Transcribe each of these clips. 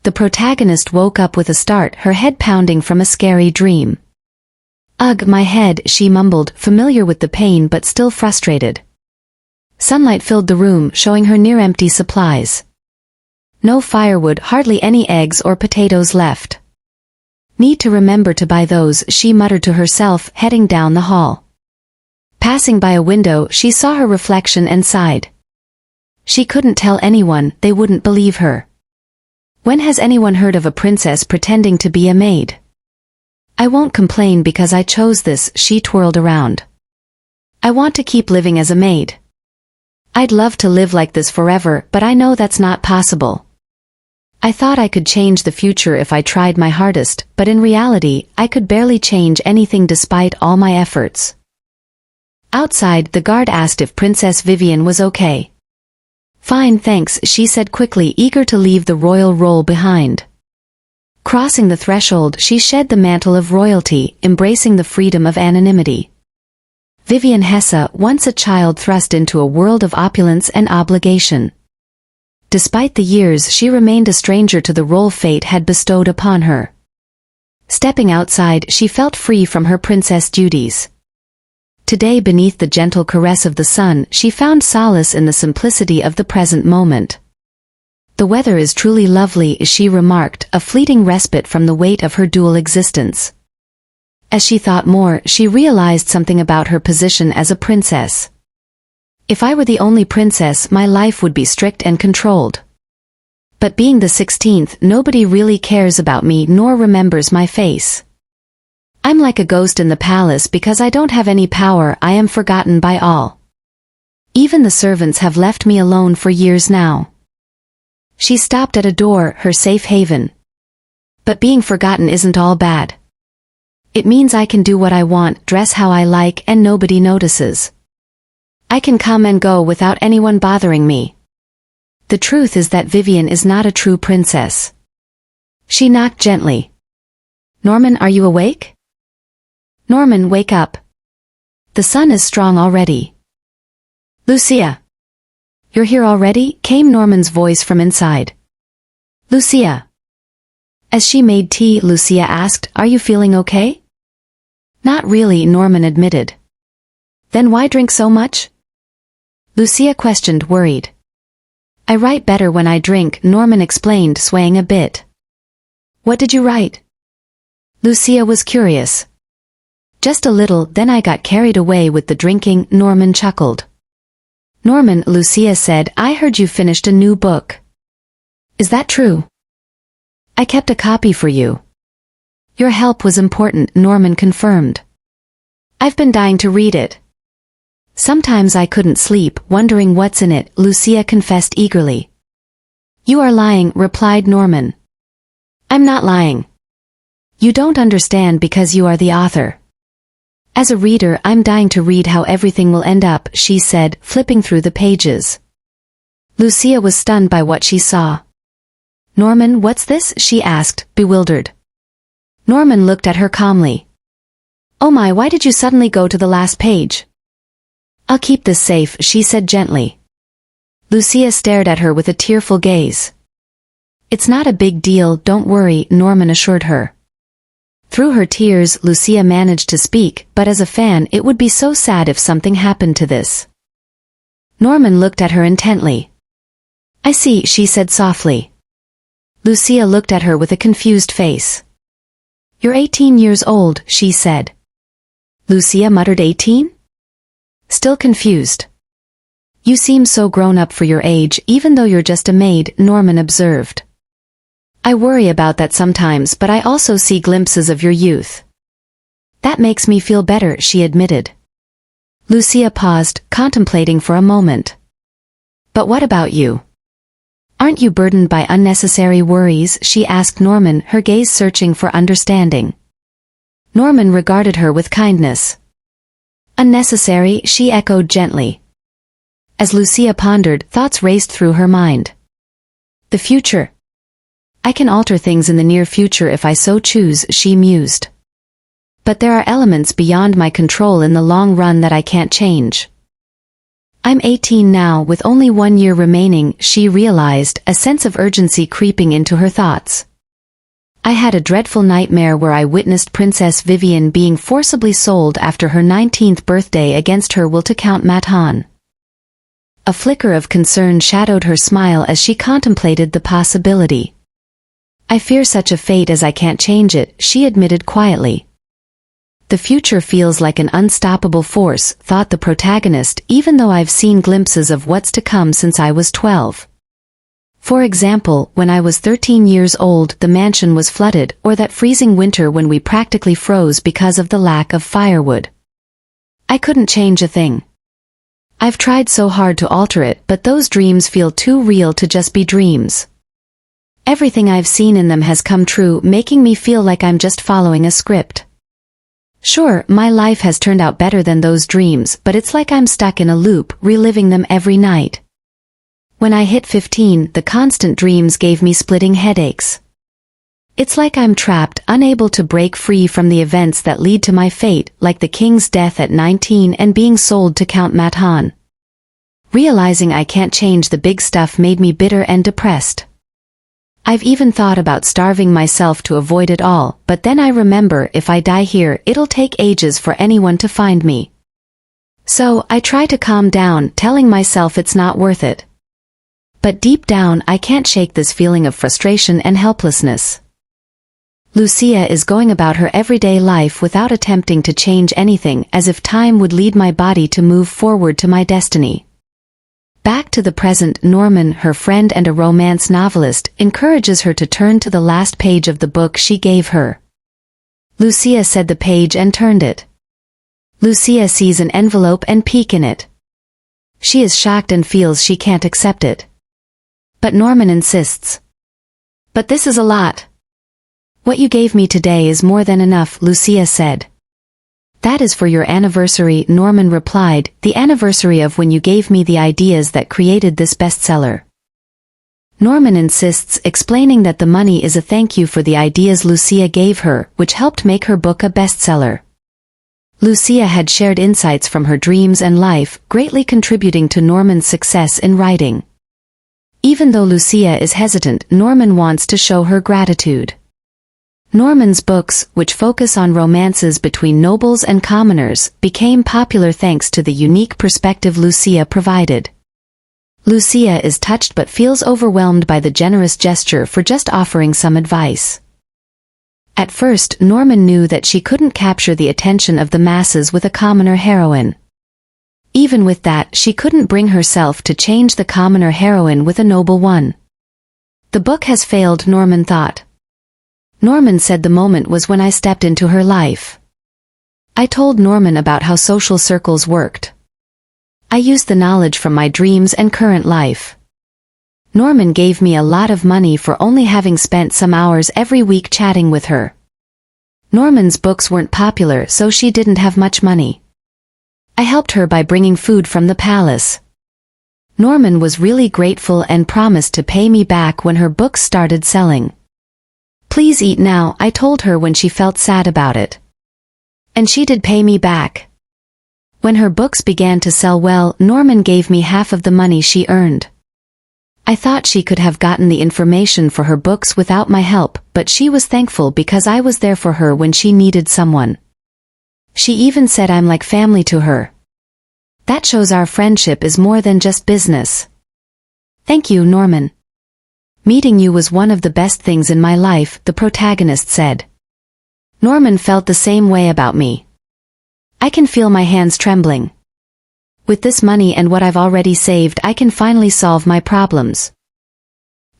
the protagonist woke up with a start, her head pounding from a scary dream. "Ugh, my head," she mumbled, familiar with the pain but still frustrated. Sunlight filled the room, showing her near-empty supplies. No firewood, hardly any eggs or potatoes left. "Need to remember to buy those," she muttered to herself, heading down the hall. Passing by a window, she saw her reflection and sighed. She couldn't tell anyone, they wouldn't believe her. When has anyone heard of a princess pretending to be a maid? "I won't complain because I chose this," she twirled around. "I want to keep living as a maid. I'd love to live like this forever, but I know that's not possible. I thought I could change the future if I tried my hardest, but in reality, I could barely change anything despite all my efforts." Outside, the guard asked if Princess Vivian was okay. "Fine, thanks," she said quickly, eager to leave the royal role behind. Crossing the threshold, she shed the mantle of royalty, embracing the freedom of anonymity. Vivian Hesse, once a child thrust into a world of opulence and obligation. Despite the years, she remained a stranger to the role fate had bestowed upon her. Stepping outside, she felt free from her princess duties. Today, beneath the gentle caress of the sun, she found solace in the simplicity of the present moment. "The weather is truly lovely," she remarked, a fleeting respite from the weight of her dual existence. As she thought more, she realized something about her position as a princess. "If I were the only princess, my life would be strict and controlled. But being the 16th, nobody really cares about me nor remembers my face. I'm like a ghost in the palace because I don't have any power. I am forgotten by all. Even the servants have left me alone for years now." She stopped at a door, her safe haven. But being forgotten isn't all bad. It means I can do what I want, dress how I like, and nobody notices. I can come and go without anyone bothering me. The truth is that Vivian is not a true princess. She knocked gently. "Norman, are you awake?" "Norman, wake up. The sun is strong already." "Lucia. You're here already?" came Norman's voice from inside. "Lucia." As she made tea, Lucia asked, "Are you feeling okay?" "Not really," Norman admitted. "Then why drink so much?" Lucia questioned, worried. "I write better when I drink," Norman explained, swaying a bit. "What did you write?" Lucia was curious. "Just a little, then I got carried away with the drinking," Norman chuckled. "Norman," Lucia said, "I heard you finished a new book. Is that true?" "I kept a copy for you." "Your help was important," Norman confirmed. "I've been dying to read it. Sometimes I couldn't sleep, wondering what's in it," Lucia confessed eagerly. "You are lying," replied Norman. "I'm not lying. You don't understand because you are the author. As a reader, I'm dying to read how everything will end up," she said, flipping through the pages. Lucia was stunned by what she saw. "Norman, what's this?" she asked, bewildered. Norman looked at her calmly. "Oh my, why did you suddenly go to the last page?" "I'll keep this safe," she said gently. Lucia stared at her with a tearful gaze. "It's not a big deal, don't worry," Norman assured her. Through her tears, Lucia managed to speak, "But as a fan, it would be so sad if something happened to this." Norman looked at her intently. "I see," she said softly. Lucia looked at her with a confused face. "You're 18 years old," she said. Lucia muttered, 18? Still confused. "You seem so grown up for your age, even though you're just a maid," Norman observed. "I worry about that sometimes, but I also see glimpses of your youth." "That makes me feel better," she admitted. Lucia paused, contemplating for a moment. "But what about you? Aren't you burdened by unnecessary worries?" she asked Norman, her gaze searching for understanding. Norman regarded her with kindness. "Unnecessary?" she echoed gently. As Lucia pondered, thoughts raced through her mind. "The future. I can alter things in the near future if I so choose," she mused. "But there are elements beyond my control in the long run that I can't change. I'm 18 now with only 1 year remaining, she realized, a sense of urgency creeping into her thoughts. I had a dreadful nightmare where I witnessed Princess Vivian being forcibly sold after her 19th birthday against her will to Count Matan. A flicker of concern shadowed her smile as she contemplated the possibility. I fear such a fate as I can't change it, she admitted quietly. The future feels like an unstoppable force, thought the protagonist, even though I've seen glimpses of what's to come since I was 12. For example, when I was 13 years old the mansion was flooded, or that freezing winter when we practically froze because of the lack of firewood. I couldn't change a thing. I've tried so hard to alter it, but those dreams feel too real to just be dreams. Everything I've seen in them has come true, making me feel like I'm just following a script. Sure, my life has turned out better than those dreams, but it's like I'm stuck in a loop, reliving them every night. When I hit 15, the constant dreams gave me splitting headaches. It's like I'm trapped, unable to break free from the events that lead to my fate, like the king's death at 19 and being sold to Count Matan. Realizing I can't change the big stuff made me bitter and depressed. I've even thought about starving myself to avoid it all, but then I remember if I die here it'll take ages for anyone to find me. So, I try to calm down, telling myself it's not worth it. But deep down I can't shake this feeling of frustration and helplessness. Lucia is going about her everyday life without attempting to change anything, as if time would lead my body to move forward to my destiny. Back to the present, Norman, her friend and a romance novelist, encourages her to turn to the last page of the book she gave her. Lucia said the page and turned it. Lucia sees an envelope and peek in it. She is shocked and feels she can't accept it. But Norman insists. But this is a lot. What you gave me today is more than enough, Lucia said. That is for your anniversary, Norman replied, the anniversary of when you gave me the ideas that created this bestseller. Norman insists, explaining that the money is a thank you for the ideas Lucia gave her, which helped make her book a bestseller. Lucia had shared insights from her dreams and life, greatly contributing to Norman's success in writing. Even though Lucia is hesitant, Norman wants to show her gratitude. Norman's books, which focus on romances between nobles and commoners, became popular thanks to the unique perspective Lucia provided. Lucia is touched but feels overwhelmed by the generous gesture for just offering some advice. At first, Norman knew that she couldn't capture the attention of the masses with a commoner heroine. Even with that, she couldn't bring herself to change the commoner heroine with a noble one. The book has failed, Norman thought. Norman said the moment was when I stepped into her life. I told Norman about how social circles worked. I used the knowledge from my dreams and current life. Norman gave me a lot of money for only having spent some hours every week chatting with her. Norman's books weren't popular, so she didn't have much money. I helped her by bringing food from the palace. Norman was really grateful and promised to pay me back when her books started selling. Please eat now, I told her when she felt sad about it. And she did pay me back. When her books began to sell well, Norman gave me half of the money she earned. I thought she could have gotten the information for her books without my help, but she was thankful because I was there for her when she needed someone. She even said I'm like family to her. That shows our friendship is more than just business. Thank you, Norman. Meeting you was one of the best things in my life, the protagonist said. Norman felt the same way about me. I can feel my hands trembling. With this money and what I've already saved, I can finally solve my problems.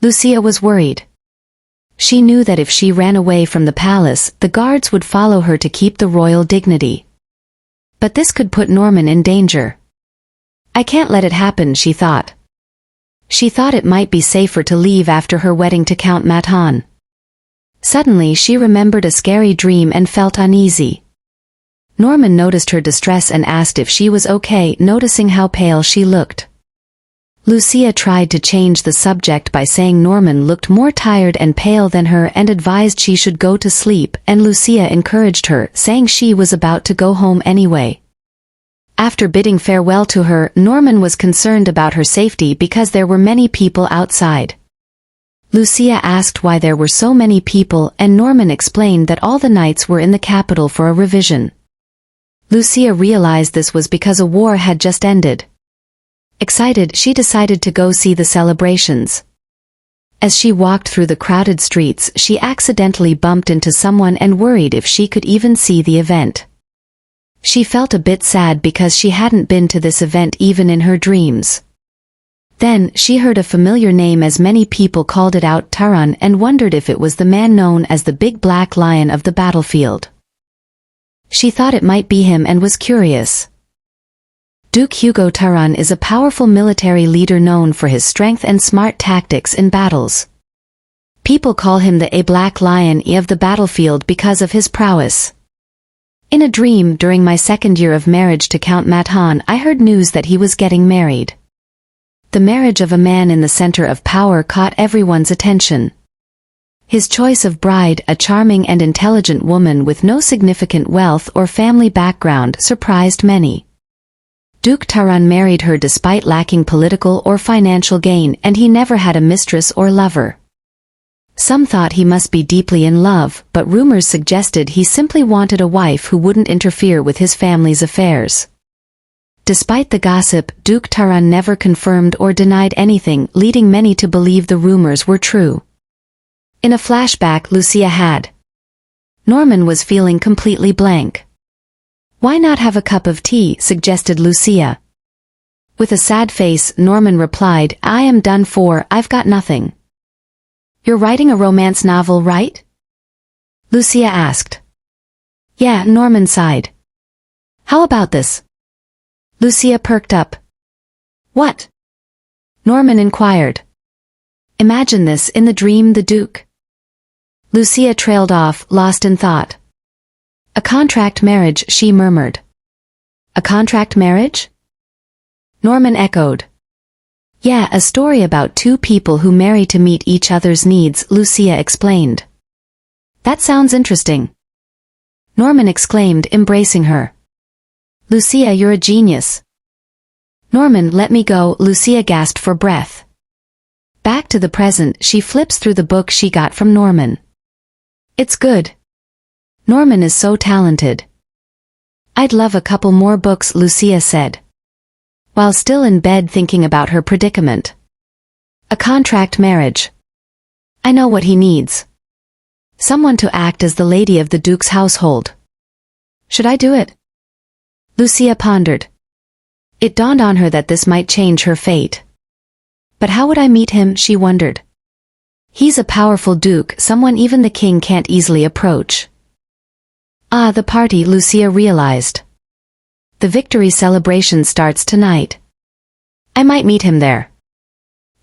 Lucia was worried. She knew that if she ran away from the palace, the guards would follow her to keep the royal dignity. But this could put Norman in danger. I can't let it happen, she thought. She thought it might be safer to leave after her wedding to Count Matan. Suddenly she remembered a scary dream and felt uneasy. Norman noticed her distress and asked if she was okay, noticing how pale she looked. Lucia tried to change the subject by saying Norman looked more tired and pale than her and advised she should go to sleep, and Lucia encouraged her, saying she was about to go home anyway. After bidding farewell to her, Norman was concerned about her safety because there were many people outside. Lucia asked why there were so many people, and Norman explained that all the knights were in the capital for a revision. Lucia realized this was because a war had just ended. Excited, she decided to go see the celebrations. As she walked through the crowded streets, she accidentally bumped into someone and worried if she could even see the event. She felt a bit sad because she hadn't been to this event even in her dreams. Then, she heard a familiar name as many people called it out, Taran, and wondered if it was the man known as the Big Black Lion of the battlefield. She thought it might be him and was curious. Duke Hugo Taran is a powerful military leader known for his strength and smart tactics in battles. People call him the Black Lion of the battlefield because of his prowess. In a dream during my second year of marriage to Count Matan, I heard news that he was getting married. The marriage of a man in the center of power caught everyone's attention. His choice of bride, a charming and intelligent woman with no significant wealth or family background, surprised many. Duke Taran married her despite lacking political or financial gain, and he never had a mistress or lover. Some thought he must be deeply in love, but rumors suggested he simply wanted a wife who wouldn't interfere with his family's affairs. Despite the gossip, Duke Taran never confirmed or denied anything, leading many to believe the rumors were true. In a flashback Lucia had. Norman was feeling completely blank. "Why not have a cup of tea?" suggested Lucia. With a sad face, Norman replied, "I am done for, I've got nothing." "You're writing a romance novel, right?" Lucia asked. "Yeah," Norman sighed. "How about this?" Lucia perked up. "What?" Norman inquired. "Imagine this, in the dream the Duke." Lucia trailed off, lost in thought. "A contract marriage," she murmured. "A contract marriage?" Norman echoed. "Yeah, a story about two people who marry to meet each other's needs," Lucia explained. "That sounds interesting." Norman exclaimed, embracing her. "Lucia, you're a genius." "Norman, let me go," Lucia gasped for breath. Back to the present, she flips through the book she got from Norman. It's good. Norman is so talented. "I'd love a couple more books," Lucia said, while still in bed thinking about her predicament. A contract marriage. I know what he needs. Someone to act as the lady of the Duke's household. Should I do it? Lucia pondered. It dawned on her that this might change her fate. But how would I meet him, she wondered. He's a powerful duke, someone even the king can't easily approach. Ah, the party, Lucia realized. The victory celebration starts tonight. I might meet him there.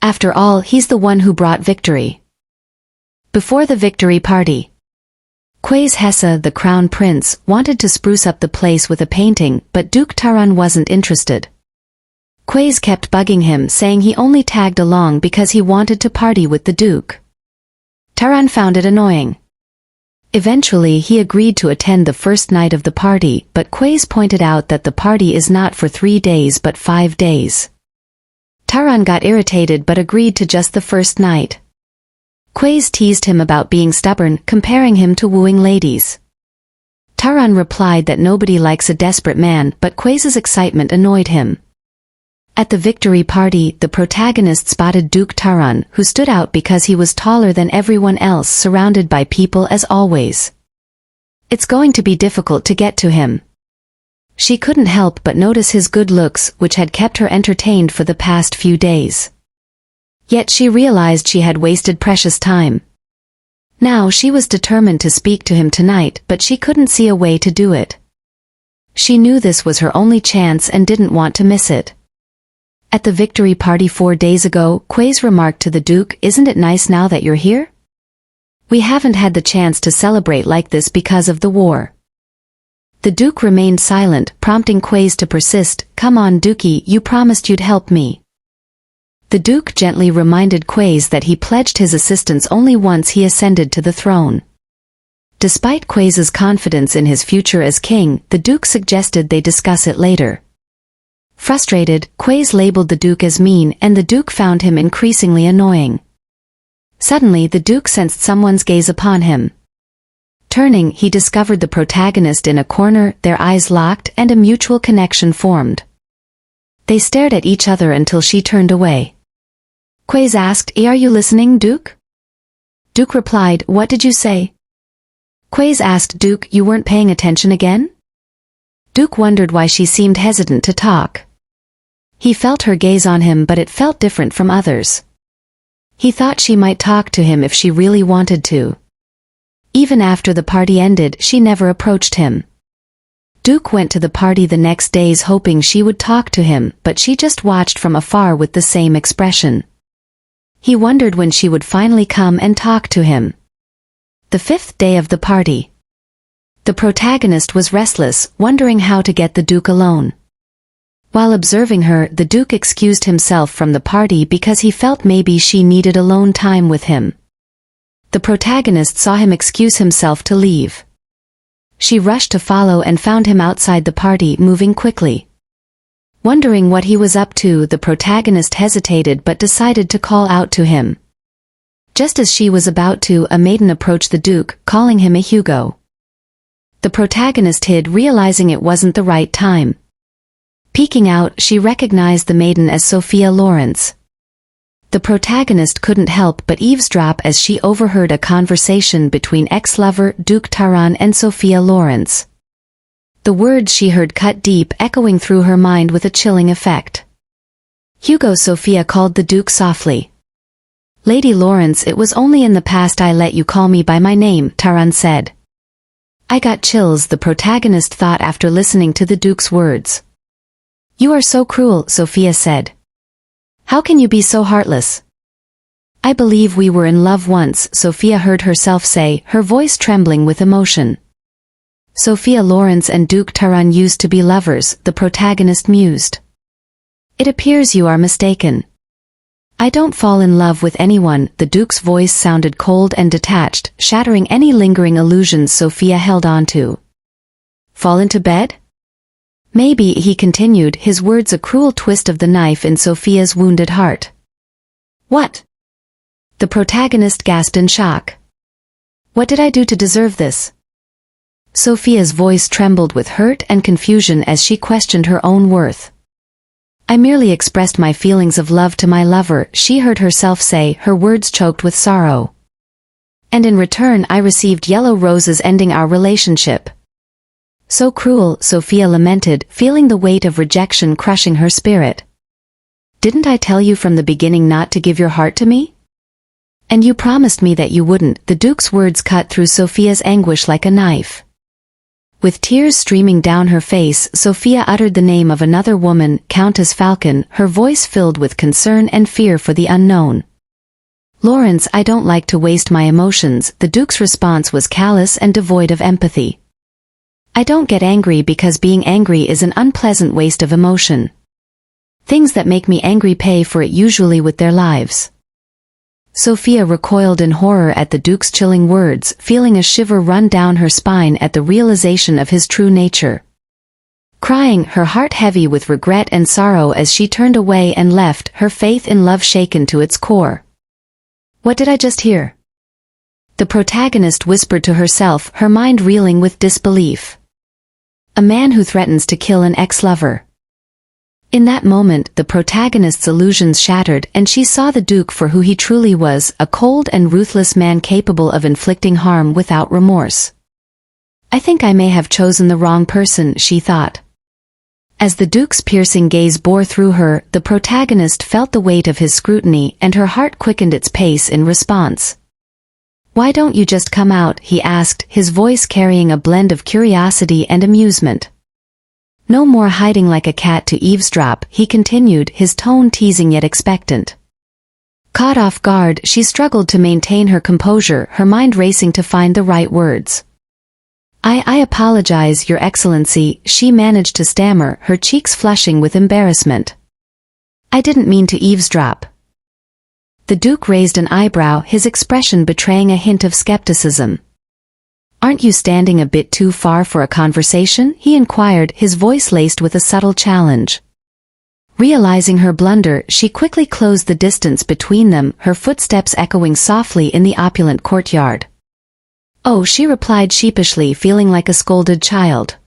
After all, he's the one who brought victory. Before the victory party, Quays Hesse, the crown prince, wanted to spruce up the place with a painting, but Duke Taran wasn't interested. Quays kept bugging him, saying he only tagged along because he wanted to party with the duke. Taran found it annoying. Eventually he agreed to attend the first night of the party, but Quays pointed out that the party is not for 3 days but 5 days. Taran got irritated but agreed to just the first night. Quays teased him about being stubborn, comparing him to wooing ladies. Taran replied that nobody likes a desperate man, but Quays's excitement annoyed him. At the victory party, the protagonist spotted Duke Taran, who stood out because he was taller than everyone else, surrounded by people as always. It's going to be difficult to get to him. She couldn't help but notice his good looks, which had kept her entertained for the past few days. Yet she realized she had wasted precious time. Now she was determined to speak to him tonight, but she couldn't see a way to do it. She knew this was her only chance and didn't want to miss it. At the victory party 4 days ago, Quays remarked to the Duke, "Isn't it nice now that you're here? We haven't had the chance to celebrate like this because of the war." The Duke remained silent, prompting Quays to persist. "Come on, Dukey, you promised you'd help me." The Duke gently reminded Quays that he pledged his assistance only once he ascended to the throne. Despite Quays's confidence in his future as king, the Duke suggested they discuss it later. Frustrated, Quays labeled the Duke as mean, and the Duke found him increasingly annoying. Suddenly the Duke sensed someone's gaze upon him. Turning, he discovered the protagonist in a corner, their eyes locked and a mutual connection formed. They stared at each other until she turned away. Quays asked, "Are you listening, Duke?" Duke replied, "What did you say?" Quays asked Duke, "You weren't paying attention again?" Duke wondered why she seemed hesitant to talk. He felt her gaze on him, but it felt different from others. He thought she might talk to him if she really wanted to. Even after the party ended, she never approached him. Duke went to the party the next days hoping she would talk to him, but she just watched from afar with the same expression. He wondered when she would finally come and talk to him. The 5th day of the party. The protagonist was restless, wondering how to get the Duke alone. While observing her, the Duke excused himself from the party because he felt maybe she needed alone time with him. The protagonist saw him excuse himself to leave. She rushed to follow and found him outside the party, moving quickly. Wondering what he was up to, the protagonist hesitated but decided to call out to him. Just as she was about to, a maiden approached the Duke, calling him a Hugo. The protagonist hid, realizing it wasn't the right time. Peeking out, she recognized the maiden as Sophia Lawrence. The protagonist couldn't help but eavesdrop as she overheard a conversation between ex-lover Duke Taran and Sophia Lawrence. The words she heard cut deep, echoing through her mind with a chilling effect. "Hugo," Sophia called the Duke softly. "Lady Lawrence, it was only in the past I let you call me by my name," Taran said. I got chills, the protagonist thought after listening to the Duke's words. "You are so cruel," Sophia said. "How can you be so heartless?" "I believe we were in love once," Sophia heard herself say, her voice trembling with emotion. Sophia Lawrence and Duke Taran used to be lovers, the protagonist mused. "It appears you are mistaken." "I don't fall in love with anyone," the Duke's voice sounded cold and detached, shattering any lingering illusions Sophia held on to. "Fall into bed?" "Maybe," he continued, his words a cruel twist of the knife in Sophia's wounded heart. "What?" The protagonist gasped in shock. "What did I do to deserve this?" Sophia's voice trembled with hurt and confusion as she questioned her own worth. "I merely expressed my feelings of love to my lover," she heard herself say, her words choked with sorrow. "And in return I received yellow roses, ending our relationship." "So cruel," Sophia lamented, feeling the weight of rejection crushing her spirit. "Didn't I tell you from the beginning not to give your heart to me? And you promised me that you wouldn't." The Duke's words cut through Sophia's anguish like a knife. With tears streaming down her face, Sophia uttered the name of another woman, Countess Falcon, her voice filled with concern and fear for the unknown. "Lawrence, I don't like to waste my emotions." The Duke's response was callous and devoid of empathy. "I don't get angry because being angry is an unpleasant waste of emotion. Things that make me angry pay for it, usually with their lives." Sophia recoiled in horror at the Duke's chilling words, feeling a shiver run down her spine at the realization of his true nature. Crying, her heart heavy with regret and sorrow as she turned away and left, her faith in love shaken to its core. "What did I just hear?" The protagonist whispered to herself, her mind reeling with disbelief. "A man who threatens to kill an ex-lover." In that moment, the protagonist's illusions shattered, and she saw the Duke for who he truly was, a cold and ruthless man capable of inflicting harm without remorse. "I think I may have chosen the wrong person," she thought. As the Duke's piercing gaze bore through her, the protagonist felt the weight of his scrutiny, and her heart quickened its pace in response. "Why don't you just come out?" he asked, his voice carrying a blend of curiosity and amusement. "No more hiding like a cat to eavesdrop," he continued, his tone teasing yet expectant. Caught off guard, she struggled to maintain her composure, her mind racing to find the right words. I apologize, Your Excellency," she managed to stammer, her cheeks flushing with embarrassment. "I didn't mean to eavesdrop." The Duke raised an eyebrow, his expression betraying a hint of skepticism. "Aren't you standing a bit too far for a conversation?" he inquired, his voice laced with a subtle challenge. Realizing her blunder, she quickly closed the distance between them, her footsteps echoing softly in the opulent courtyard. "Oh," she replied sheepishly, feeling like a scolded child.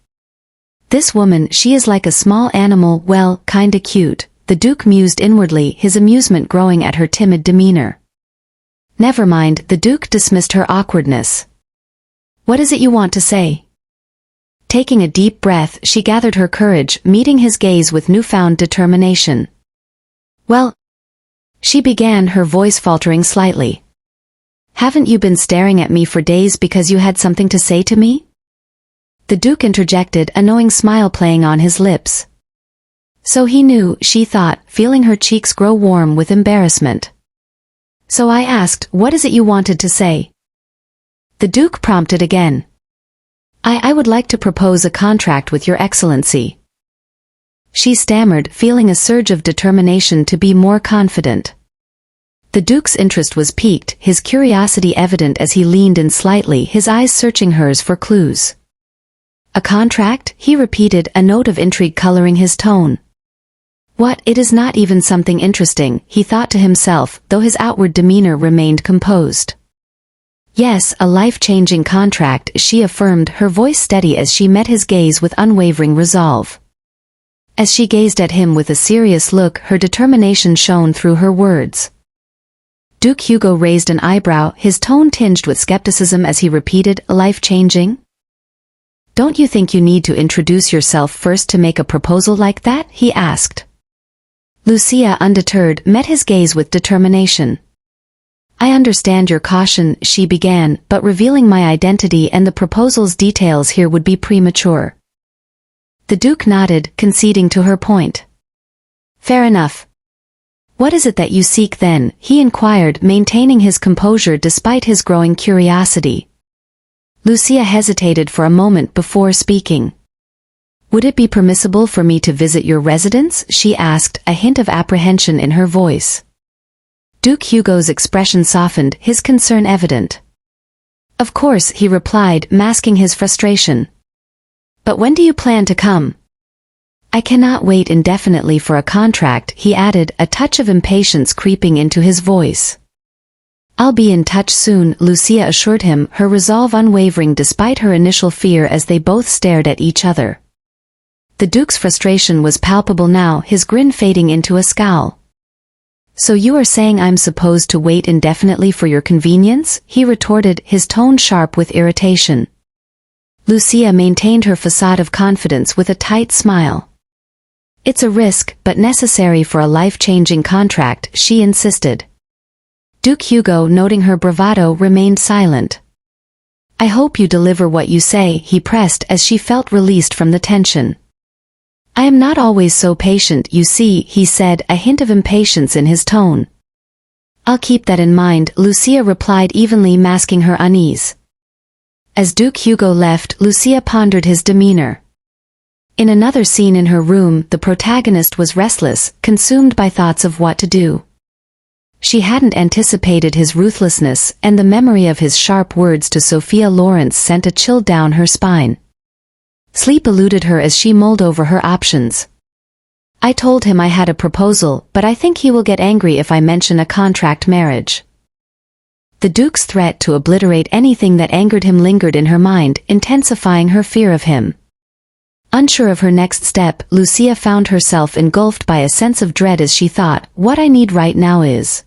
"This woman, she is like a small animal, well, kinda cute," the Duke mused inwardly, his amusement growing at her timid demeanor. "Never mind," the Duke dismissed her awkwardness. "What is it you want to say?" Taking a deep breath, she gathered her courage, meeting his gaze with newfound determination. "Well," she began, her voice faltering slightly. "Haven't you been staring at me for days because you had something to say to me?" The Duke interjected, a knowing smile playing on his lips. So he knew, she thought, feeling her cheeks grow warm with embarrassment. "So I asked, what is it you wanted to say?" The Duke prompted again. I would like to propose a contract with your excellency." She stammered, feeling a surge of determination to be more confident. The Duke's interest was piqued, his curiosity evident as he leaned in slightly, his eyes searching hers for clues. "A contract?" he repeated, a note of intrigue coloring his tone. "What, it is not even something interesting," he thought to himself, though his outward demeanor remained composed. "Yes, a life-changing contract," she affirmed, her voice steady as she met his gaze with unwavering resolve. As she gazed at him with a serious look, her determination shone through her words. Duke Hugo raised an eyebrow, his tone tinged with skepticism as he repeated, "Life-changing? Don't you think you need to introduce yourself first to make a proposal like that?" he asked. Lucia, undeterred, met his gaze with determination. "I understand your caution," she began, "but revealing my identity and the proposal's details here would be premature." The Duke nodded, conceding to her point. "Fair enough. What is it that you seek then?" he inquired, maintaining his composure despite his growing curiosity. Lucia hesitated for a moment before speaking. "Would it be permissible for me to visit your residence?" she asked, a hint of apprehension in her voice. Duke Hugo's expression softened, his concern evident. "Of course," he replied, masking his frustration. "But when do you plan to come?" "I cannot wait indefinitely for a contract," he added, a touch of impatience creeping into his voice. "I'll be in touch soon," Lucia assured him, her resolve unwavering despite her initial fear as they both stared at each other. The Duke's frustration was palpable now, his grin fading into a scowl. "So you are saying I'm supposed to wait indefinitely for your convenience?" he retorted, his tone sharp with irritation. Lucia maintained her facade of confidence with a tight smile. "It's a risk, but necessary for a life-changing contract," she insisted. Duke Hugo, noting her bravado, remained silent. "I hope you deliver what you say," he pressed as she felt released from the tension. "I am not always so patient, you see," he said, a hint of impatience in his tone. "I'll keep that in mind," Lucia replied evenly, masking her unease. As Duke Hugo left, Lucia pondered his demeanor. In another scene in her room, the protagonist was restless, consumed by thoughts of what to do. She hadn't anticipated his ruthlessness, and the memory of his sharp words to Sophia Lawrence sent a chill down her spine. Sleep eluded her as she mulled over her options. "I told him I had a proposal, but I think he will get angry if I mention a contract marriage." The Duke's threat to obliterate anything that angered him lingered in her mind, intensifying her fear of him. Unsure of her next step, Lucia found herself engulfed by a sense of dread as she thought, "What I need right now is..."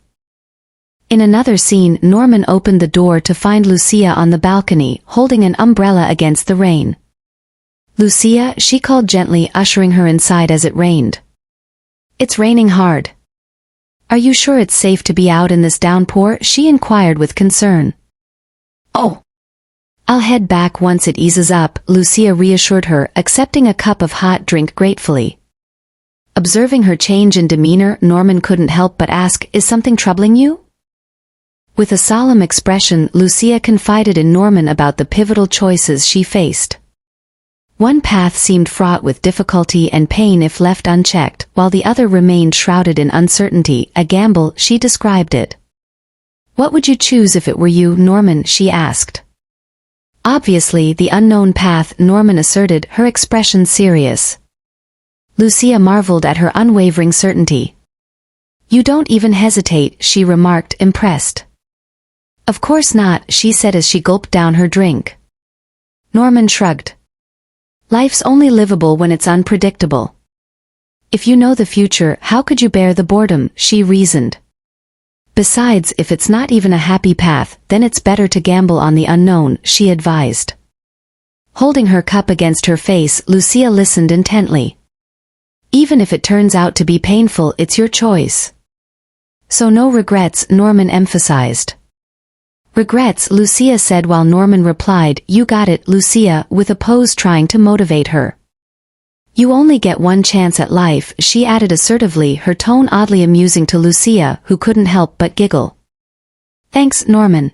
In another scene, Norman opened the door to find Lucia on the balcony, holding an umbrella against the rain. "Lucia," she called gently, ushering her inside as it rained. "It's raining hard. Are you sure it's safe to be out in this downpour?" she inquired with concern. "Oh, I'll head back once it eases up," Lucia reassured her, accepting a cup of hot drink gratefully. Observing her change in demeanor, Norman couldn't help but ask, "Is something troubling you?" With a solemn expression, Lucia confided in Norman about the pivotal choices she faced. One path seemed fraught with difficulty and pain if left unchecked, while the other remained shrouded in uncertainty, a gamble, she described it. "What would you choose if it were you, Norman?" she asked. Obviously the unknown path, Norman asserted, her expression serious. Lucia marveled at her unwavering certainty. "You don't even hesitate," she remarked, impressed. "Of course not," she said as she gulped down her drink. Norman shrugged. "Life's only livable when it's unpredictable. If you know the future, how could you bear the boredom?" she reasoned. "Besides, if it's not even a happy path, then it's better to gamble on the unknown," she advised. Holding her cup against her face, Lucia listened intently. "Even if it turns out to be painful, it's your choice. So no regrets," Norman emphasized. "Regrets," Lucia said while Norman replied, "You got it, Lucia," with a pose trying to motivate her. "You only get one chance at life," she added assertively, her tone oddly amusing to Lucia, who couldn't help but giggle. "Thanks, Norman.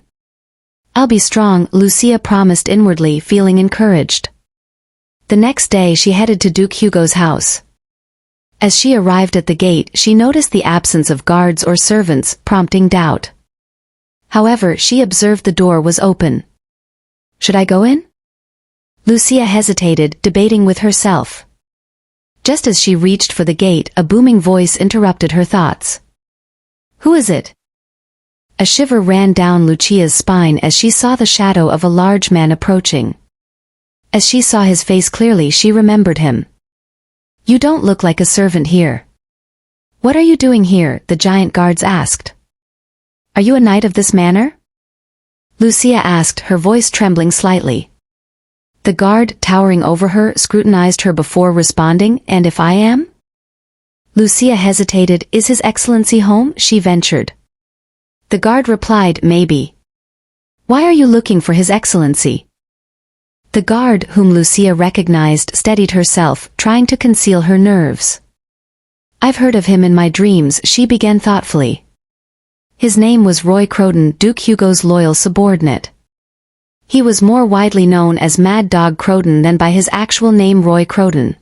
I'll be strong," Lucia promised inwardly, feeling encouraged. The next day she headed to Duke Hugo's house. As she arrived at the gate, she noticed the absence of guards or servants, prompting doubt. However, she observed the door was open. "Should I go in?" Lucia hesitated, debating with herself. Just as she reached for the gate, a booming voice interrupted her thoughts. "Who is it?" A shiver ran down Lucia's spine as she saw the shadow of a large man approaching. As she saw his face clearly, she remembered him. "You don't look like a servant here." "What are you doing here?" the giant guards asked. "Are you a knight of this manor?" Lucia asked, her voice trembling slightly. The guard, towering over her, scrutinized her before responding, "And if I am?" Lucia hesitated. "Is His Excellency home?" she ventured. The guard replied, "Maybe." "Why are you looking for His Excellency?" The guard, whom Lucia recognized, steadied herself, trying to conceal her nerves. "I've heard of him in my dreams," she began thoughtfully. His name was Roy Croton, Duke Hugo's loyal subordinate. He was more widely known as Mad Dog Croton than by his actual name Roy Croton.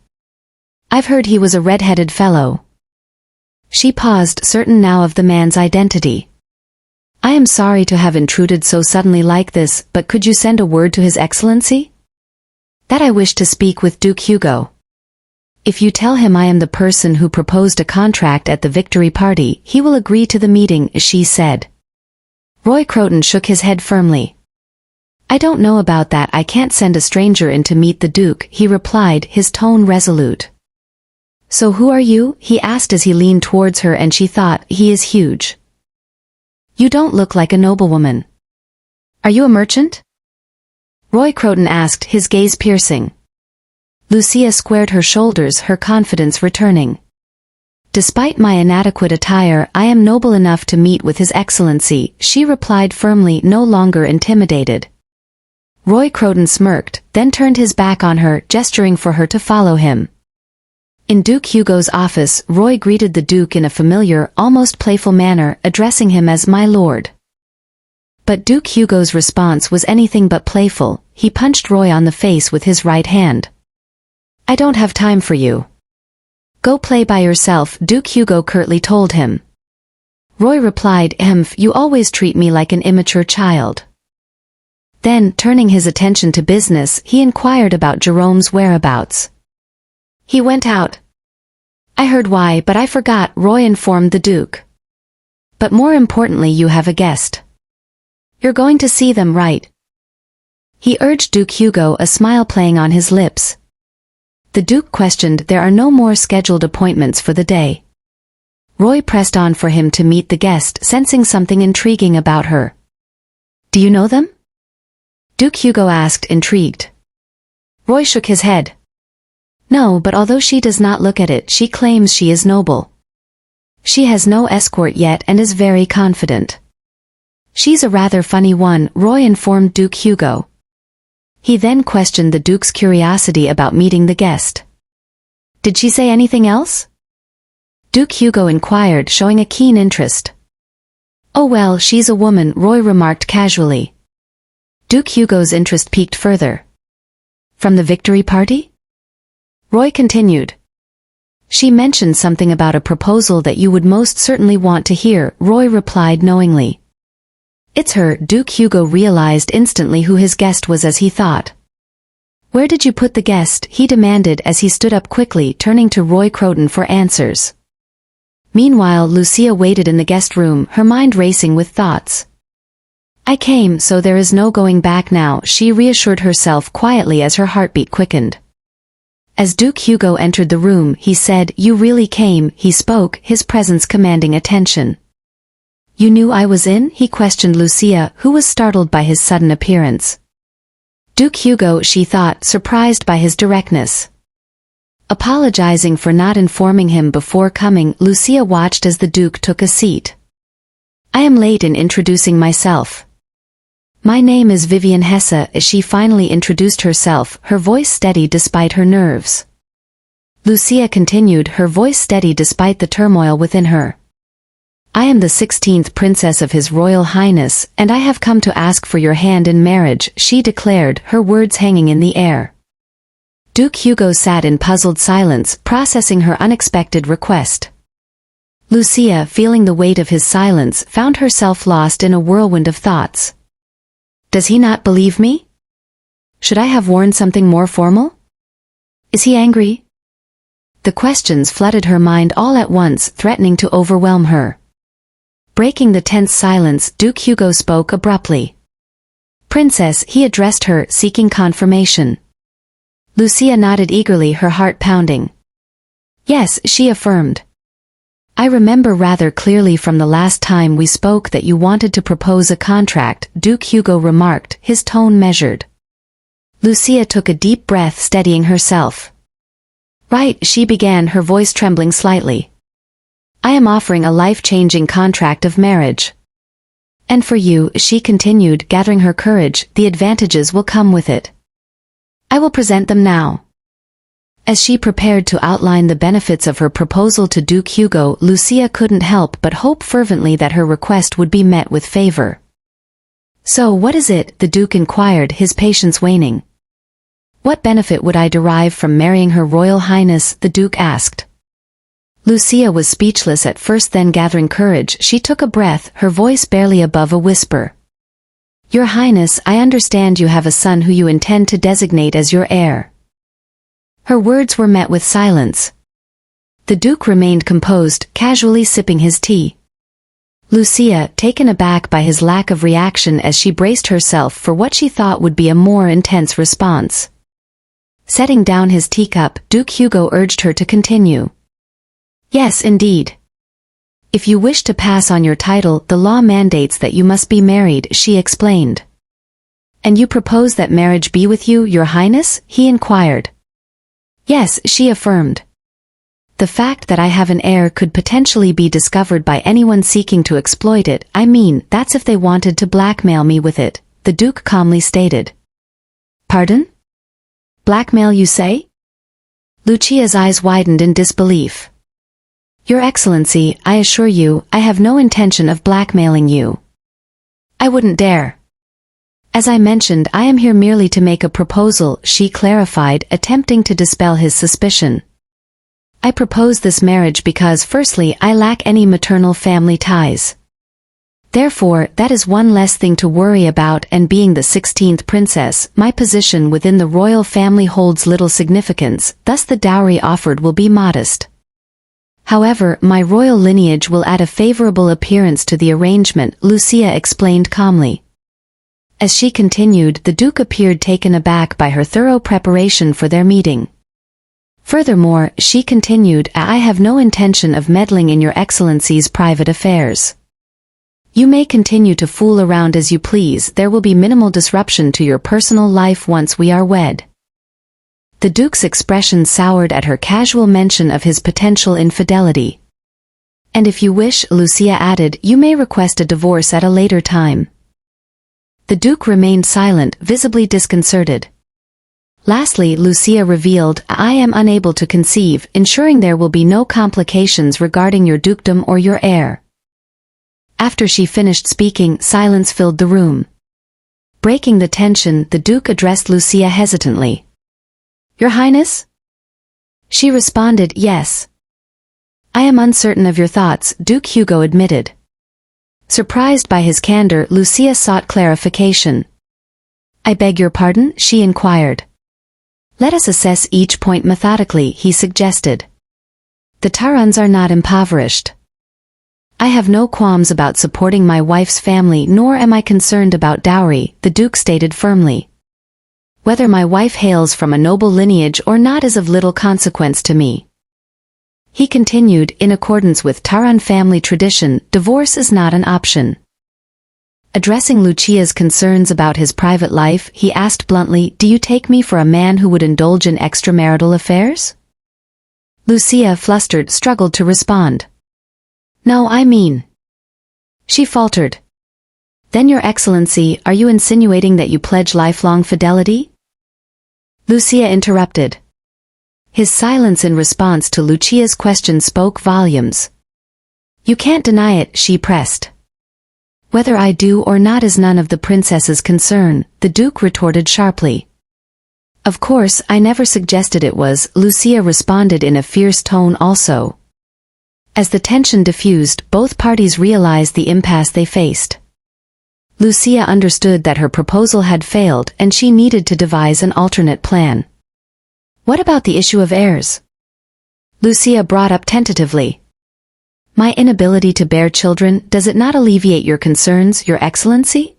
"I've heard he was a red-headed fellow." She paused, certain now of the man's identity. "I am sorry to have intruded so suddenly like this, but could you send a word to His Excellency?" "That I wish to speak with Duke Hugo. If you tell him I am the person who proposed a contract at the victory party, he will agree to the meeting," she said. Roy Croton shook his head firmly. "I don't know about that. I can't send a stranger in to meet the Duke," he replied, his tone resolute. "So who are you?" he asked as he leaned towards her, and she thought, "He is huge. You don't look like a noblewoman. Are you a merchant?" Roy Croton asked, his gaze piercing. Lucia squared her shoulders, her confidence returning. "Despite my inadequate attire, I am noble enough to meet with His Excellency," she replied firmly, no longer intimidated. Roy Croton smirked, then turned his back on her, gesturing for her to follow him. In Duke Hugo's office, Roy greeted the Duke in a familiar, almost playful manner, addressing him as "my lord." But Duke Hugo's response was anything but playful. He punched Roy on the face with his right hand. "I don't have time for you. Go play by yourself," Duke Hugo curtly told him. Roy replied, You always treat me like an immature child." Then, turning his attention to business, he inquired about Jerome's whereabouts. "He went out." "I heard why, but I forgot," Roy informed the Duke. "But more importantly, you have a guest. You're going to see them, right?" he urged Duke Hugo, a smile playing on his lips. The Duke questioned, "There are no more scheduled appointments for the day." Roy pressed on for him to meet the guest, sensing something intriguing about her. "Do you know them?" Duke Hugo asked, intrigued. Roy shook his head. "No, but although she does not look at it, she claims she is noble. She has no escort yet and is very confident. She's a rather funny one," Roy informed Duke Hugo. He then questioned the Duke's curiosity about meeting the guest. "Did she say anything else?" Duke Hugo inquired, showing a keen interest. "Oh well, she's a woman," Roy remarked casually. Duke Hugo's interest piqued further. "From the victory party?" Roy continued. "She mentioned something about a proposal that you would most certainly want to hear," Roy replied knowingly. "It's her." Duke Hugo realized instantly who his guest was as he thought. Where did you put the guest? He demanded as he stood up quickly, turning to Roy Croton for answers. Meanwhile, Lucia waited in the guest room, her mind racing with thoughts. I came, so there is no going back now, she reassured herself quietly as her heartbeat quickened. As Duke Hugo entered the room, he said, You really came, he spoke, his presence commanding attention. You knew I was in? He questioned Lucia, who was startled by his sudden appearance. Duke Hugo, she thought, surprised by his directness. Apologizing for not informing him before coming, Lucia watched as the Duke took a seat. I am late in introducing myself. My name is Vivian Hesse, as she finally introduced herself, her voice steady despite her nerves. Lucia continued, her voice steady despite the turmoil within her. I am the 16th princess of His Royal Highness, and I have come to ask for your hand in marriage, she declared, her words hanging in the air. Duke Hugo sat in puzzled silence, processing her unexpected request. Lucia, feeling the weight of his silence, found herself lost in a whirlwind of thoughts. Does he not believe me? Should I have worn something more formal? Is he angry? The questions flooded her mind all at once, threatening to overwhelm her. Breaking the tense silence, Duke Hugo spoke abruptly. Princess, he addressed her, seeking confirmation. Lucia nodded eagerly, her heart pounding. Yes, she affirmed. I remember rather clearly from the last time we spoke that you wanted to propose a contract, Duke Hugo remarked, his tone measured. Lucia took a deep breath, steadying herself. Right, she began, her voice trembling slightly. I am offering a life-changing contract of marriage. And for you, she continued, gathering her courage, the advantages will come with it. I will present them now. As she prepared to outline the benefits of her proposal to Duke Hugo, Lucia couldn't help but hope fervently that her request would be met with favor. So what is it? The Duke inquired, his patience waning. What benefit would I derive from marrying Her Royal Highness? The Duke asked. Lucia was speechless at first, then gathering courage, she took a breath, her voice barely above a whisper. Your Highness, I understand you have a son who you intend to designate as your heir. Her words were met with silence. The Duke remained composed, casually sipping his tea. Lucia, taken aback by his lack of reaction as she braced herself for what she thought would be a more intense response. Setting down his teacup, Duke Hugo urged her to continue. Yes, indeed. If you wish to pass on your title, the law mandates that you must be married, she explained. And you propose that marriage be with you, Your Highness? He inquired. Yes, she affirmed. The fact that I have an heir could potentially be discovered by anyone seeking to exploit it, I mean, that's if they wanted to blackmail me with it, the Duke calmly stated. Pardon? Blackmail, you say? Lucia's eyes widened in disbelief. Your Excellency, I assure you, I have no intention of blackmailing you. I wouldn't dare. As I mentioned, I am here merely to make a proposal, she clarified, attempting to dispel his suspicion. I propose this marriage because firstly, I lack any maternal family ties. Therefore, that is one less thing to worry about, and being the 16th princess, my position within the royal family holds little significance, thus the dowry offered will be modest. However, my royal lineage will add a favorable appearance to the arrangement, Lucia explained calmly. As she continued, the Duke appeared taken aback by her thorough preparation for their meeting. Furthermore, she continued, I have no intention of meddling in Your Excellency's private affairs. You may continue to fool around as you please, there will be minimal disruption to your personal life once we are wed. The Duke's expression soured at her casual mention of his potential infidelity. And if you wish, Lucia added, you may request a divorce at a later time. The Duke remained silent, visibly disconcerted. Lastly, Lucia revealed, I am unable to conceive, ensuring there will be no complications regarding your dukedom or your heir. After she finished speaking, silence filled the room. Breaking the tension, the Duke addressed Lucia hesitantly. Your Highness? She responded, yes. I am uncertain of your thoughts, Duke Hugo admitted. Surprised by his candor, Lucia sought clarification. I beg your pardon? She inquired. Let us assess each point methodically, he suggested. The Tarans are not impoverished. I have no qualms about supporting my wife's family, nor am I concerned about dowry, the Duke stated firmly. Whether my wife hails from a noble lineage or not is of little consequence to me. He continued, in accordance with Taran family tradition, divorce is not an option. Addressing Lucia's concerns about his private life, he asked bluntly, "Do you take me for a man who would indulge in extramarital affairs?" Lucia, flustered, struggled to respond. "No, I mean..." She faltered. "Then, Your Excellency, are you insinuating that you pledge lifelong fidelity?" Lucia interrupted. His silence in response to Lucia's question spoke volumes. "You can't deny it," she pressed. "Whether I do or not is none of the princess's concern," the Duke retorted sharply. "Of course, I never suggested it was," Lucia responded in a fierce tone also. As the tension diffused, both parties realized the impasse they faced. Lucia understood that her proposal had failed and she needed to devise an alternate plan. "What about the issue of heirs?" Lucia brought up tentatively. "My inability to bear children, does it not alleviate your concerns, Your Excellency?"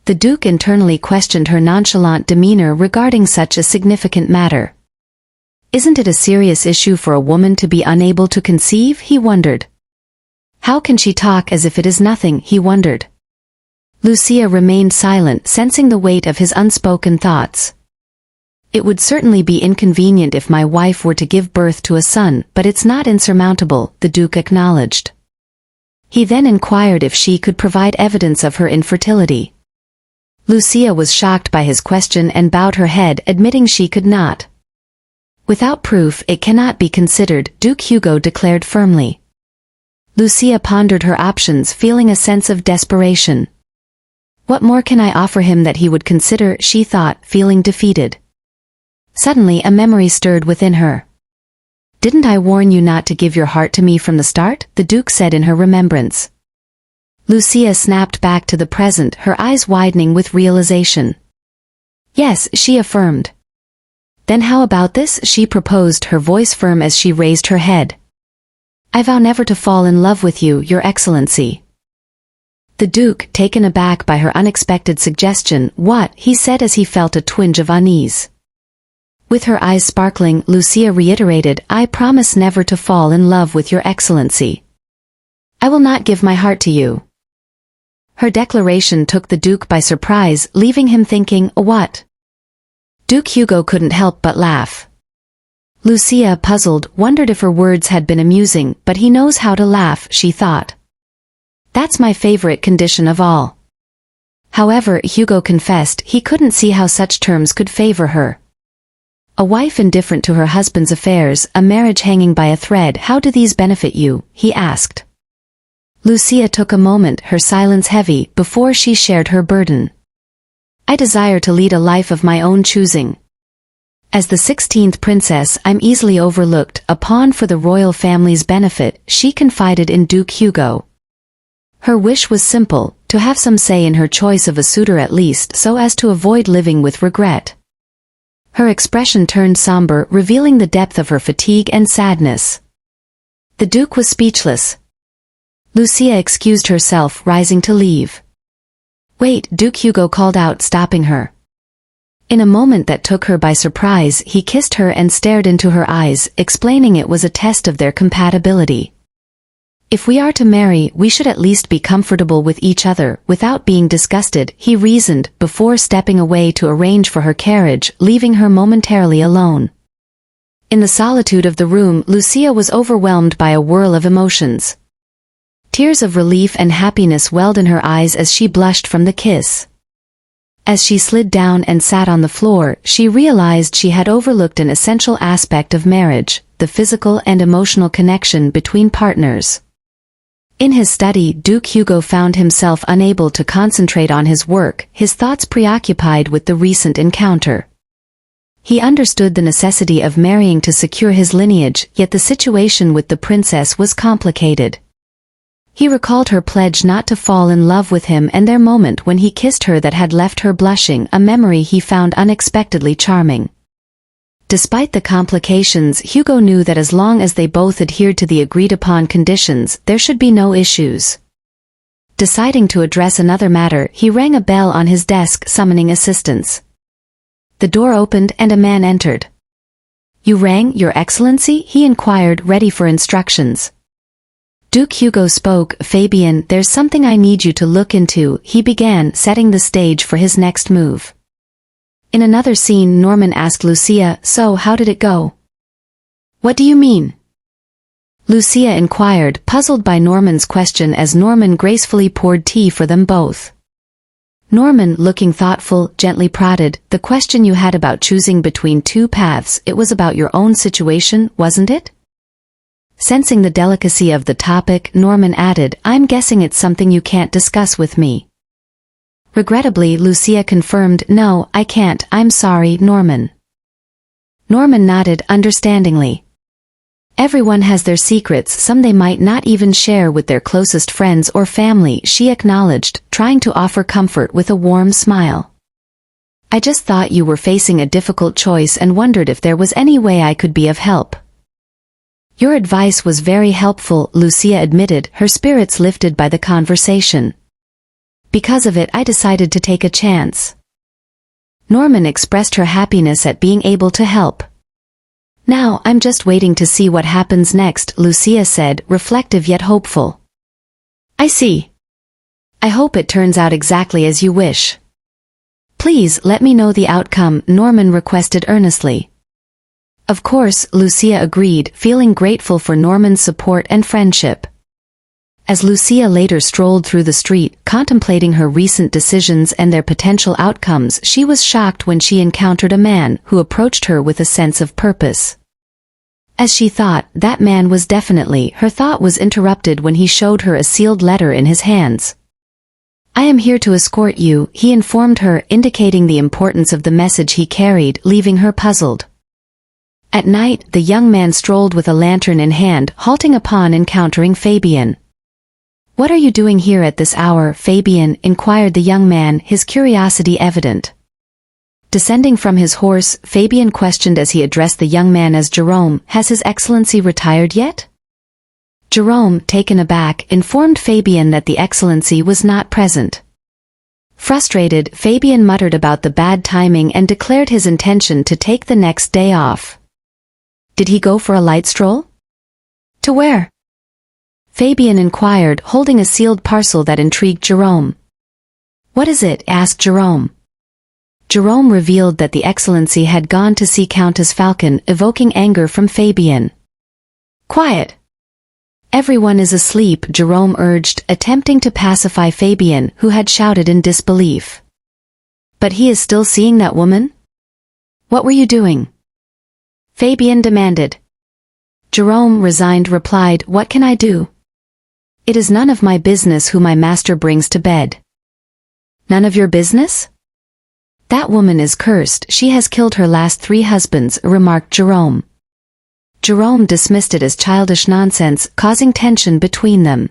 The Duke internally questioned her nonchalant demeanor regarding such a significant matter. "Isn't it a serious issue for a woman to be unable to conceive?" he wondered. "How can she talk as if it is nothing?" he wondered. Lucia remained silent, sensing the weight of his unspoken thoughts. "It would certainly be inconvenient if my wife were to give birth to a son, but it's not insurmountable," the Duke acknowledged. He then inquired if she could provide evidence of her infertility. Lucia was shocked by his question and bowed her head, admitting she could not. "Without proof, it cannot be considered," Duke Hugo declared firmly. Lucia pondered her options, feeling a sense of desperation. "What more can I offer him that he would consider?" she thought, feeling defeated. Suddenly a memory stirred within her. "Didn't I warn you not to give your heart to me from the start?" the Duke said in her remembrance. Lucia snapped back to the present, her eyes widening with realization. "Yes," she affirmed. "Then how about this?" she proposed, her voice firm as she raised her head. "I vow never to fall in love with you, Your Excellency." The Duke, taken aback by her unexpected suggestion, "What?" he said as he felt a twinge of unease. With her eyes sparkling, Lucia reiterated, "I promise never to fall in love with Your Excellency. I will not give my heart to you." Her declaration took the Duke by surprise, leaving him thinking, "What?" Duke Hugo couldn't help but laugh. Lucia, puzzled, wondered if her words had been amusing, but he knows how to laugh, she thought. "That's my favorite condition of all." However, Hugo confessed, he couldn't see how such terms could favor her. A wife indifferent to her husband's affairs, a marriage hanging by a thread, how do these benefit you? He asked. Lucia took a moment, her silence heavy, before she shared her burden. "I desire to lead a life of my own choosing. As the 16th princess, I'm easily overlooked, a pawn for the royal family's benefit," she confided in Duke Hugo. Her wish was simple, to have some say in her choice of a suitor at least, so as to avoid living with regret. Her expression turned somber, revealing the depth of her fatigue and sadness. The Duke was speechless. Lucia excused herself, rising to leave. "Wait," Duke Hugo called out, stopping her. In a moment that took her by surprise, he kissed her and stared into her eyes, explaining it was a test of their compatibility. "If we are to marry, we should at least be comfortable with each other, without being disgusted," he reasoned, before stepping away to arrange for her carriage, leaving her momentarily alone. In the solitude of the room, Lucia was overwhelmed by a whirl of emotions. Tears of relief and happiness welled in her eyes as she blushed from the kiss. As she slid down and sat on the floor, she realized she had overlooked an essential aspect of marriage, the physical and emotional connection between partners. In his study, Duke Hugo found himself unable to concentrate on his work, his thoughts preoccupied with the recent encounter. He understood the necessity of marrying to secure his lineage, yet the situation with the princess was complicated. He recalled her pledge not to fall in love with him and their moment when he kissed her that had left her blushing, a memory he found unexpectedly charming. Despite the complications, Hugo knew that as long as they both adhered to the agreed-upon conditions, there should be no issues. Deciding to address another matter, he rang a bell on his desk, summoning assistance. The door opened and a man entered. "You rang, Your Excellency?" he inquired, ready for instructions. Duke Hugo spoke. "Fabian, there's something I need you to look into," he began, setting the stage for his next move. In another scene, Norman asked Lucia, "So, how did it go?" "What do you mean?" Lucia inquired, puzzled by Norman's question as Norman gracefully poured tea for them both. Norman, looking thoughtful, gently prodded, "The question you had about choosing between two paths, it was about your own situation, wasn't it?" Sensing the delicacy of the topic, Norman added, "I'm guessing it's something you can't discuss with me." Regrettably, Lucia confirmed, "No, I can't, I'm sorry, Norman." Norman nodded understandingly. Everyone has their secrets, some they might not even share with their closest friends or family, she acknowledged, trying to offer comfort with a warm smile. "I just thought you were facing a difficult choice and wondered if there was any way I could be of help." "Your advice was very helpful," Lucia admitted, her spirits lifted by the conversation. "Because of it, I decided to take a chance." Norman expressed her happiness at being able to help. "Now, I'm just waiting to see what happens next," Lucia said, reflective yet hopeful. "I see. I hope it turns out exactly as you wish." "Please, let me know the outcome," Norman requested earnestly. "Of course," Lucia agreed, feeling grateful for Norman's support and friendship. As Lucia later strolled through the street, contemplating her recent decisions and their potential outcomes, she was shocked when she encountered a man who approached her with a sense of purpose. As she thought, that man was definitely, her thought was interrupted when he showed her a sealed letter in his hands. "I am here to escort you," he informed her, indicating the importance of the message he carried, leaving her puzzled. At night, the young man strolled with a lantern in hand, halting upon encountering Fabian. "What are you doing here at this hour, Fabian?" inquired the young man, his curiosity evident. Descending from his horse, Fabian questioned as he addressed the young man as Jerome, "Has His Excellency retired yet?" Jerome, taken aback, informed Fabian that the Excellency was not present. Frustrated, Fabian muttered about the bad timing and declared his intention to take the next day off. "Did he go for a light stroll?" "To where?" Fabian inquired, holding a sealed parcel that intrigued Jerome. "What is it?" asked Jerome. Jerome revealed that the Excellency had gone to see Countess Falcon, evoking anger from Fabian. "Quiet! Everyone is asleep," Jerome urged, attempting to pacify Fabian, who had shouted in disbelief. "But he is still seeing that woman?" "What were you doing?" Fabian demanded. Jerome, resigned, replied, "What can I do? It is none of my business who my master brings to bed." "None of your business?" "That woman is cursed, she has killed her last 3 husbands," remarked Jerome. Jerome dismissed it as childish nonsense, causing tension between them.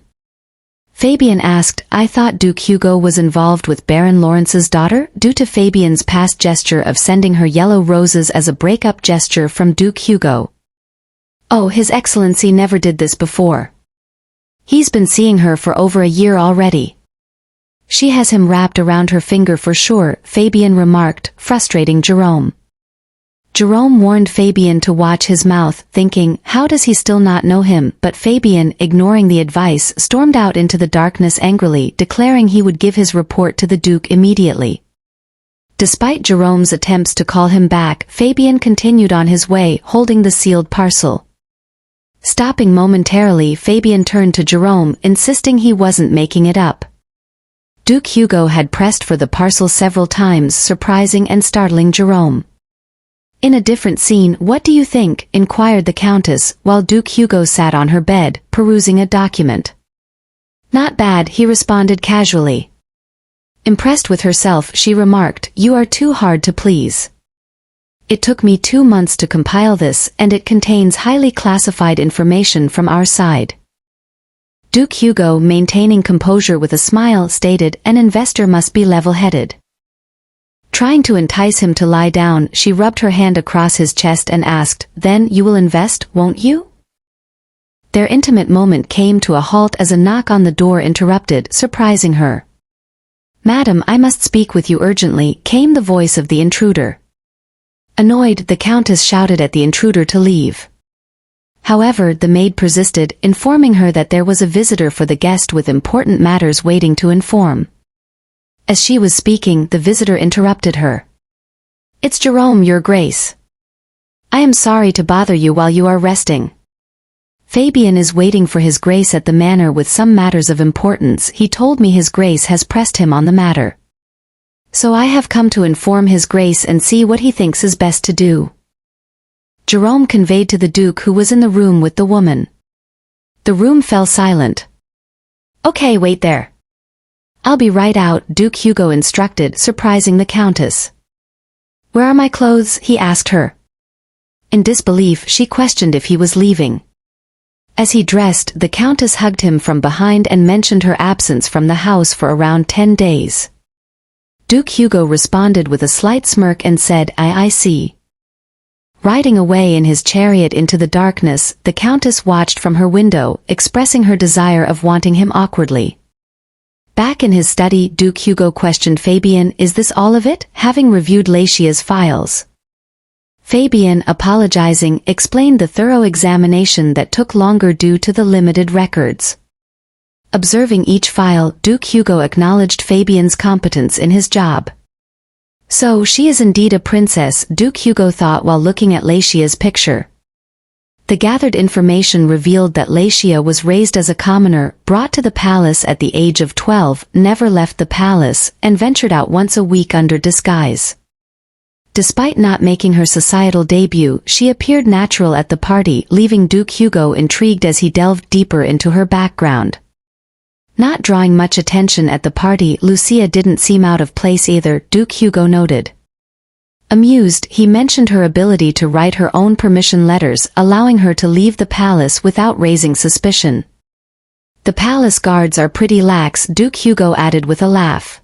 Fabian asked, "I thought Duke Hugo was involved with Baron Lawrence's daughter?" Due to Fabian's past gesture of sending her yellow roses as a breakup gesture from Duke Hugo. "Oh, His Excellency never did this before. He's been seeing her for over a year already. She has him wrapped around her finger for sure," Fabian remarked, frustrating Jerome. Jerome warned Fabian to watch his mouth, thinking, how does he still not know him? But Fabian, ignoring the advice, stormed out into the darkness angrily, declaring he would give his report to the Duke immediately. Despite Jerome's attempts to call him back, Fabian continued on his way, holding the sealed parcel. Stopping momentarily, Fabian turned to Jerome, insisting he wasn't making it up. Duke Hugo had pressed for the parcel several times, surprising and startling Jerome. In a different scene, "What do you think?" inquired the Countess, while Duke Hugo sat on her bed, perusing a document. "Not bad," he responded casually. Impressed with herself, she remarked, "You are too hard to please. It took me 2 months to compile this, and it contains highly classified information from our side." Duke Hugo, maintaining composure with a smile, stated, "An investor must be level-headed. Trying to entice him to lie down, she rubbed her hand across his chest and asked, "Then you will invest, won't you?" Their intimate moment came to a halt as a knock on the door interrupted, surprising her. "Madam, I must speak with you urgently," came the voice of the intruder. Annoyed, the Countess shouted at the intruder to leave. However, the maid persisted, informing her that there was a visitor for the guest with important matters waiting to inform. As she was speaking, the visitor interrupted her. "It's Jerome, Your Grace. I am sorry to bother you while you are resting. Fabian is waiting for His Grace at the manor with some matters of importance. He told me His Grace has pressed him on the matter. So I have come to inform His Grace and see what he thinks is best to do." Jerome conveyed to the Duke, who was in the room with the woman. The room fell silent. "Okay, wait there. I'll be right out," Duke Hugo instructed, surprising the Countess. "Where are my clothes?" he asked her. In disbelief, she questioned if he was leaving. As he dressed, the Countess hugged him from behind and mentioned her absence from the house for around 10 days. Duke Hugo responded with a slight smirk and said, I see." Riding away in his chariot into the darkness, the Countess watched from her window, expressing her desire of wanting him awkwardly. Back in his study, Duke Hugo questioned Fabian, "Is this all of it?" having reviewed Laetia's files. Fabian, apologizing, explained the thorough examination that took longer due to the limited records. Observing each file, Duke Hugo acknowledged Fabian's competence in his job. So she is indeed a princess, Duke Hugo thought while looking at Laetia's picture. The gathered information revealed that Laetia was raised as a commoner, brought to the palace at the age of 12, never left the palace, and ventured out once a week under disguise. Despite not making her societal debut, she appeared natural at the party, leaving Duke Hugo intrigued as he delved deeper into her background. Not drawing much attention at the party, Lucia didn't seem out of place either, Duke Hugo noted. Amused, he mentioned her ability to write her own permission letters, allowing her to leave the palace without raising suspicion. "The palace guards are pretty lax," Duke Hugo added with a laugh,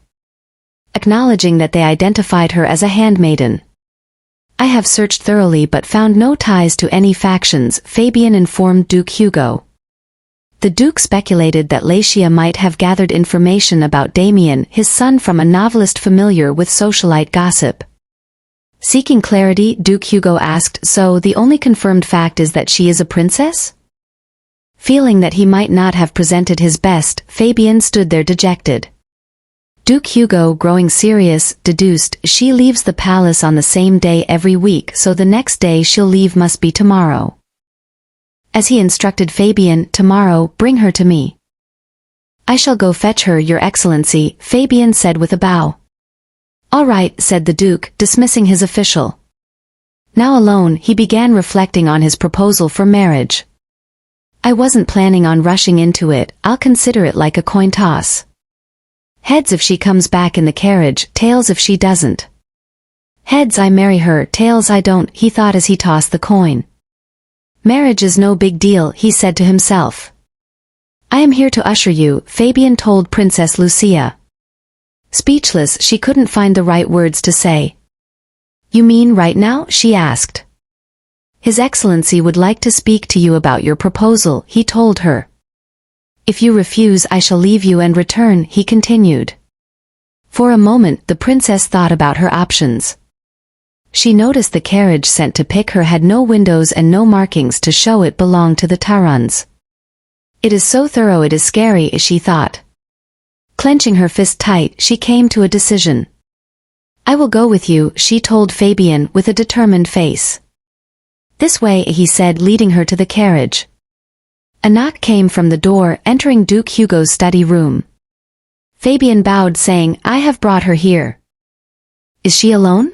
acknowledging that they identified her as a handmaiden. "I have searched thoroughly but found no ties to any factions," Fabian informed Duke Hugo. The Duke speculated that Laetia might have gathered information about Damien, his son, from a novelist familiar with socialite gossip. Seeking clarity, Duke Hugo asked, "So the only confirmed fact is that she is a princess?" Feeling that he might not have presented his best, Fabian stood there dejected. Duke Hugo, growing serious, deduced, "She leaves the palace on the same day every week, so the next day she'll leave must be tomorrow." As he instructed Fabian, "Tomorrow, bring her to me." "I shall go fetch her, Your Excellency," Fabian said with a bow. "All right," said the Duke, dismissing his official. Now alone, he began reflecting on his proposal for marriage. "I wasn't planning on rushing into it. I'll consider it like a coin toss. Heads if she comes back in the carriage, tails if she doesn't. Heads I marry her, tails I don't," he thought as he tossed the coin. "Marriage is no big deal," he said to himself. "I am here to usher you," Fabian told Princess Lucia. Speechless, she couldn't find the right words to say. "You mean right now?" she asked. "His Excellency would like to speak to you about your proposal," he told her. "If you refuse, I shall leave you and return," he continued. For a moment, the princess thought about her options. She noticed the carriage sent to pick her had no windows and no markings to show it belonged to the Tarans. "It is so thorough it is scary," she thought. Clenching her fist tight, she came to a decision. "I will go with you," she told Fabian with a determined face. "This way," he said, leading her to the carriage. A knock came from the door, entering Duke Hugo's study room. Fabian bowed, saying, "I have brought her here." "Is she alone?"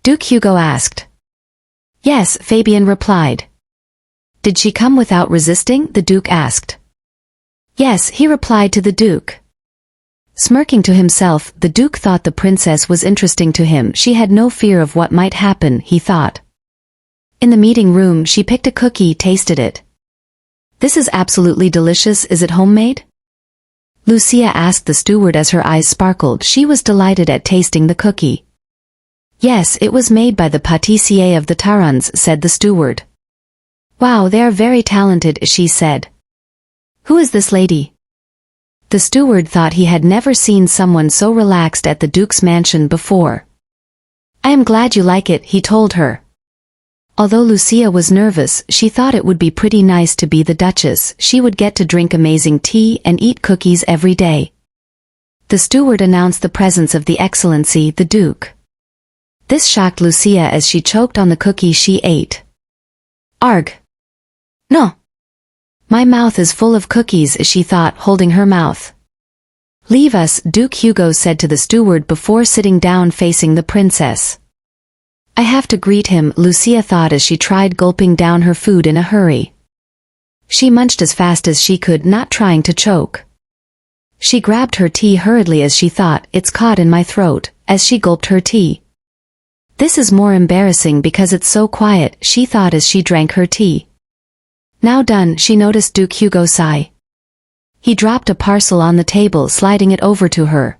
Duke Hugo asked. "Yes," Fabian replied. "Did she come without resisting?" the Duke asked. "Yes," he replied to the Duke. Smirking to himself, the Duke thought the princess was interesting to him. She had no fear of what might happen, he thought. In the meeting room, she picked a cookie, tasted it. "This is absolutely delicious. Is it homemade?" Lucia asked the steward as her eyes sparkled. She was delighted at tasting the cookie. Yes, it was made by the pâtissier of the Tarons, said the steward. Wow, they are very talented, she said. Who is this lady? The steward thought he had never seen someone so relaxed at the Duke's mansion before. I am glad you like it, he told her. Although Lucia was nervous, she thought it would be pretty nice to be the Duchess. She would get to drink amazing tea and eat cookies every day. The steward announced the presence of the Excellency, the Duke. This shocked Lucia as she choked on the cookie she ate. Arg! No! My mouth is full of cookies, she thought, holding her mouth. Leave us, Duke Hugo said to the steward before sitting down facing the princess. I have to greet him, Lucia thought as she tried gulping down her food in a hurry. She munched as fast as she could, not trying to choke. She grabbed her tea hurriedly as she thought, it's caught in my throat, as she gulped her tea. This is more embarrassing because it's so quiet, she thought as she drank her tea. Now done, she noticed Duke Hugo sigh. He dropped a parcel on the table, sliding it over to her.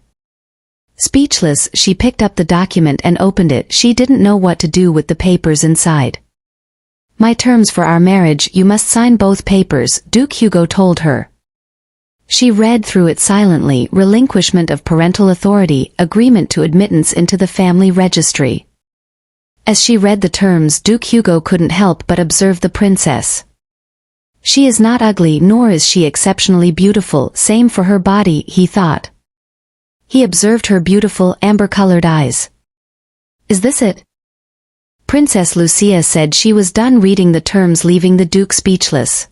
Speechless, she picked up the document and opened it. She didn't know what to do with the papers inside. My terms for our marriage, you must sign both papers, Duke Hugo told her. She read through it silently. Relinquishment of parental authority, agreement to admittance into the family registry. As she read the terms, Duke Hugo couldn't help but observe the princess. She is not ugly, nor is she exceptionally beautiful, same for her body, he thought. He observed her beautiful, amber-colored eyes. Is this it? Princess Lucia said she was done reading the terms, leaving the Duke speechless.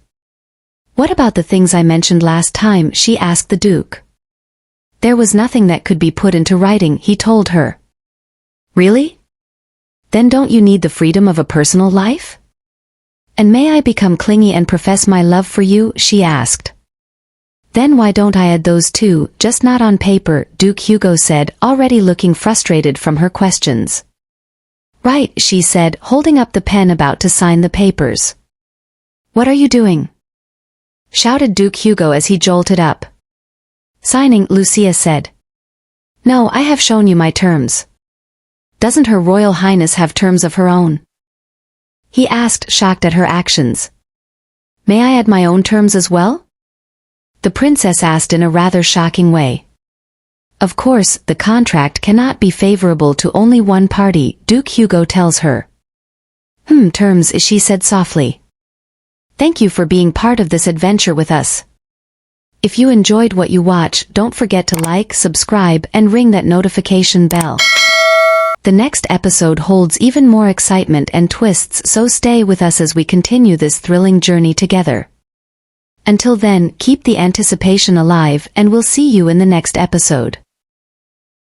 What about the things I mentioned last time, she asked the Duke. There was nothing that could be put into writing, he told her. Really? Then don't you need the freedom of a personal life? And may I become clingy and profess my love for you, she asked. Then why don't I add those too, just not on paper, Duke Hugo said, already looking frustrated from her questions. Right, she said, holding up the pen about to sign the papers. What are you doing? Shouted Duke Hugo as he jolted up. Signing, Lucia said. No, I have shown you my terms. Doesn't Her Royal Highness have terms of her own? He asked, shocked at her actions. May I add my own terms as well? The princess asked in a rather shocking way. Of course, the contract cannot be favorable to only one party, Duke Hugo tells her. Terms, she said softly. Thank you for being part of this adventure with us. If you enjoyed what you watch, don't forget to like, subscribe, and ring that notification bell. The next episode holds even more excitement and twists, so stay with us as we continue this thrilling journey together. Until then, keep the anticipation alive, and we'll see you in the next episode.